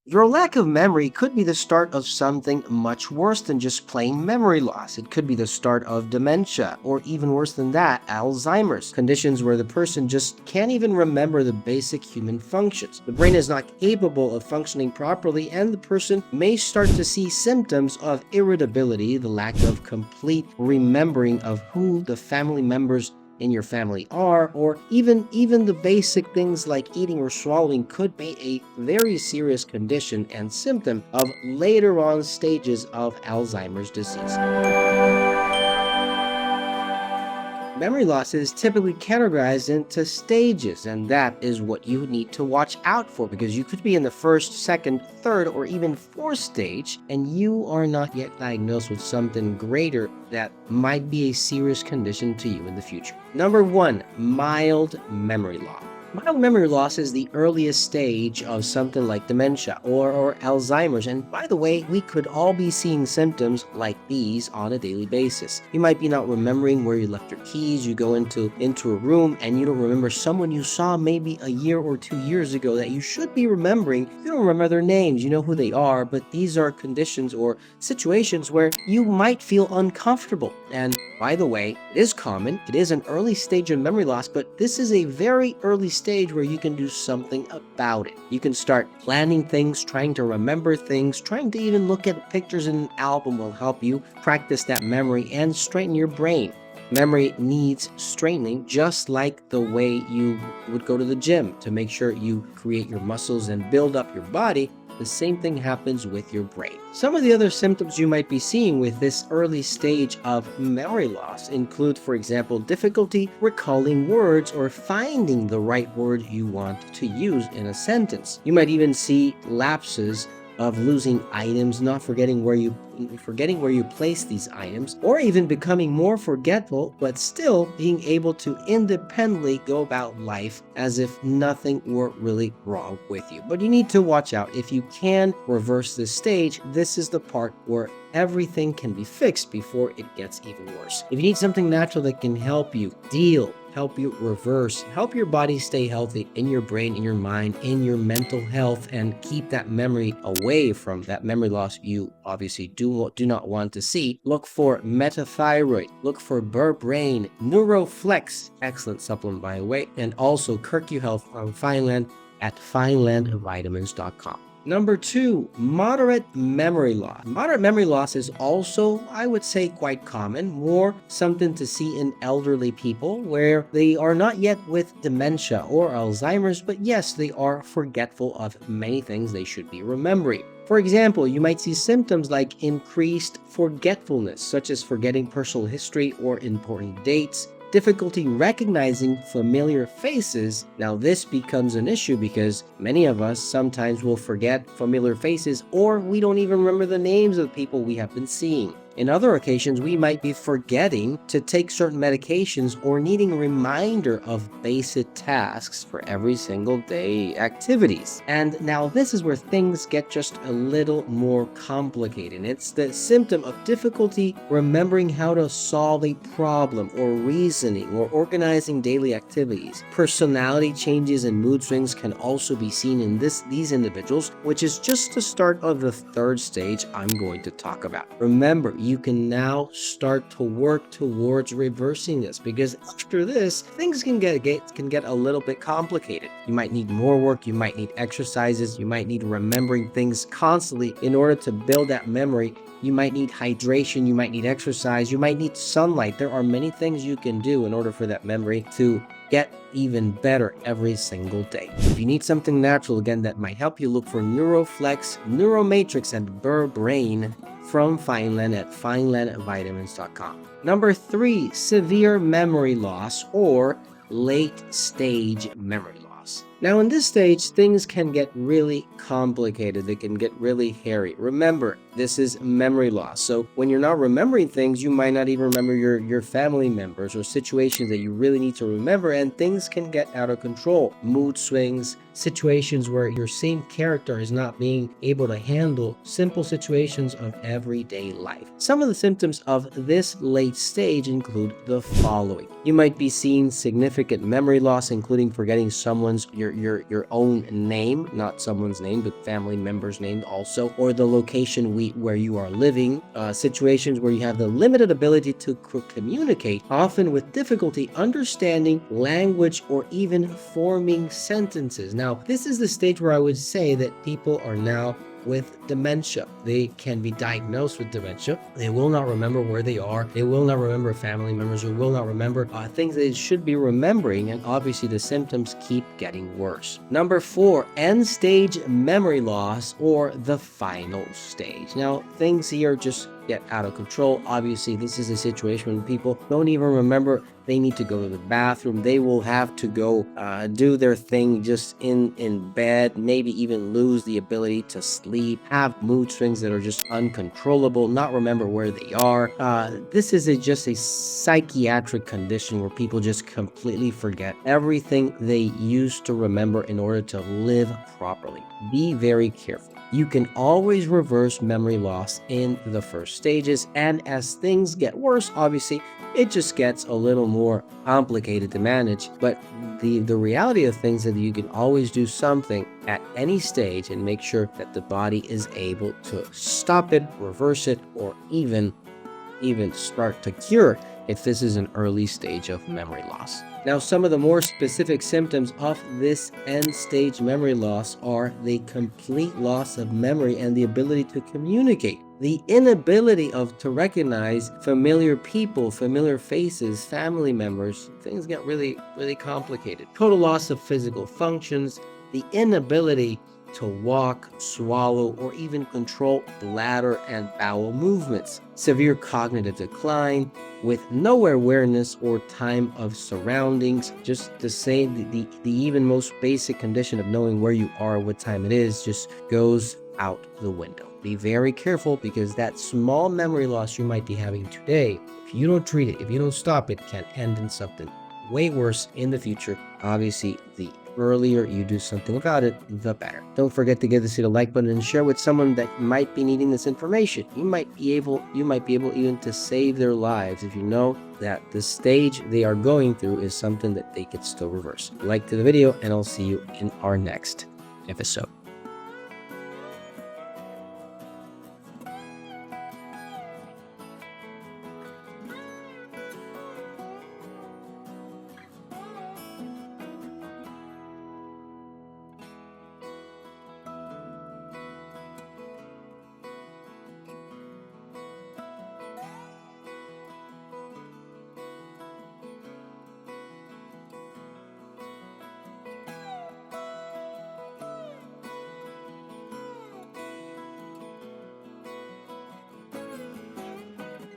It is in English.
Your lack of memory could be the start of something much worse than just plain memory loss. It could be the start of dementia, or even worse than that, Alzheimer's, conditions where the person just can't even remember the basic human functions. The brain is not capable of functioning properly, and the person may start to see symptoms of irritability, the lack of complete remembering of who the family members in your family are, or even the basic things like eating or swallowing could be a very serious condition and symptom of later on stages of Alzheimer's disease. Memory loss is typically categorized into stages, and that is what you need to watch out for, because you could be in the first, second, third, or even fourth stage, and you are not yet diagnosed with something greater that might be a serious condition to you in the future. Number 1, mild memory loss. Mild memory loss is the earliest stage of something like dementia or Alzheimer's. And by the way, we could all be seeing symptoms like these on a daily basis. You might be not remembering where you left your keys. You go into a room and you don't remember someone you saw maybe a year or 2 years ago that you should be remembering. You don't remember their names. You know who they are, but these are conditions or situations where you might feel uncomfortable. And by the way, it is common. It is an early stage of memory loss, but this is a very early stage where you can do something about it. You can start planning things, trying to remember things, trying to even look at pictures in an album will help you practice that memory and straighten your brain. Memory needs straightening, just like the way you would go to the gym to make sure you create your muscles and build up your body. The same thing happens with your brain. Some of the other symptoms you might be seeing with this early stage of memory loss include, for example, difficulty recalling words or finding the right word you want to use in a sentence. You might even see lapses of losing items, not forgetting where you place these items, or even becoming more forgetful, but still being able to independently go about life as if nothing were really wrong with you. But you need to watch out. If you can reverse this stage, this is the part where everything can be fixed before it gets even worse. If you need something natural that can help you help you reverse, help your body stay healthy in your brain, in your mind, in your mental health, and keep that memory away from that memory loss you obviously do not want to see, look for metathyroid, look for berberine, neuroflex, excellent supplement by the way, and also CurcuHealth from Fineland at finelandvitamins.com. Number 2, moderate memory loss. Moderate memory loss is also, I would say, quite common, more something to see in elderly people where they are not yet with dementia or Alzheimer's, but yes, they are forgetful of many things they should be remembering. For example, you might see symptoms like increased forgetfulness, such as forgetting personal history or important dates, difficulty recognizing familiar faces. Now this becomes an issue because many of us sometimes will forget familiar faces, or we don't even remember the names of the people we have been seeing. In other occasions, we might be forgetting to take certain medications or needing a reminder of basic tasks for every single day activities. And now this is where things get just a little more complicated. It's the symptom of difficulty remembering how to solve a problem or reasoning or organizing daily activities. Personality changes and mood swings can also be seen in these individuals, which is just the start of the third stage I'm going to talk about. Remember, you can now start to work towards reversing this, because after this, things can get a little bit complicated. You might need more work, you might need exercises, you might need remembering things constantly in order to build that memory. You might need hydration, you might need exercise, you might need sunlight. There are many things you can do in order for that memory to get even better every single day. If you need something natural, again, that might help you, look for Neuroflex, Neuromatrix, and Berberine from Fineland at finelandvitamins.com. Number 3, severe memory loss or late stage memory loss. Now in this stage, things can get really complicated. They can get really hairy. Remember, this is memory loss. So when you're not remembering things, you might not even remember your family members or situations that you really need to remember, and things can get out of control. Mood swings, situations where your same character is not being able to handle simple situations of everyday life. Some of the symptoms of this late stage include the following. You might be seeing significant memory loss, including forgetting your own name, not someone's name, but family member's name also, or the location where you are living. Situations where you have the limited ability to communicate, often with difficulty understanding language or even forming sentences. Now, this is the stage where I would say that people are now with dementia. They can be diagnosed with dementia. They will not remember where they are. They will not remember family members, or will not remember things they should be remembering, and obviously the symptoms keep getting worse. Number 4, end-stage memory loss, or the final stage. Now, things here just get out of control. Obviously, this is a situation when people don't even remember they need to go to the bathroom. They will have to go do their thing just in bed, maybe even lose the ability to sleep, have mood swings that are just uncontrollable, not remember where they are. This is just a psychiatric condition where people just completely forget everything they used to remember in order to live properly. Be very careful. You can always reverse memory loss in the first stages, and as things get worse, obviously, it just gets a little more complicated to manage. But the reality of things is that you can always do something at any stage and make sure that the body is able to stop it, reverse it, or even start to cure if this is an early stage of memory loss. Now, some of the more specific symptoms of this end-stage memory loss are the complete loss of memory and the ability to communicate. The inability to recognize familiar people, familiar faces, family members. Things get really, really complicated. Total loss of physical functions, the inability to walk, swallow, or even control bladder and bowel movements. Severe cognitive decline with no awareness or time of surroundings. Just to say the even most basic condition of knowing where you are, what time it is, just goes out the window. Be very careful, because that small memory loss you might be having today, if you don't treat it, if you don't stop it, can end in something way worse in the future. Obviously, the earlier you do something about it, the better. Don't forget to give this a like button and share with someone that might be needing this information. You might be able even to save their lives if you know that the stage they are going through is something that they could still reverse. Like to the video, and I'll see you in our next episode.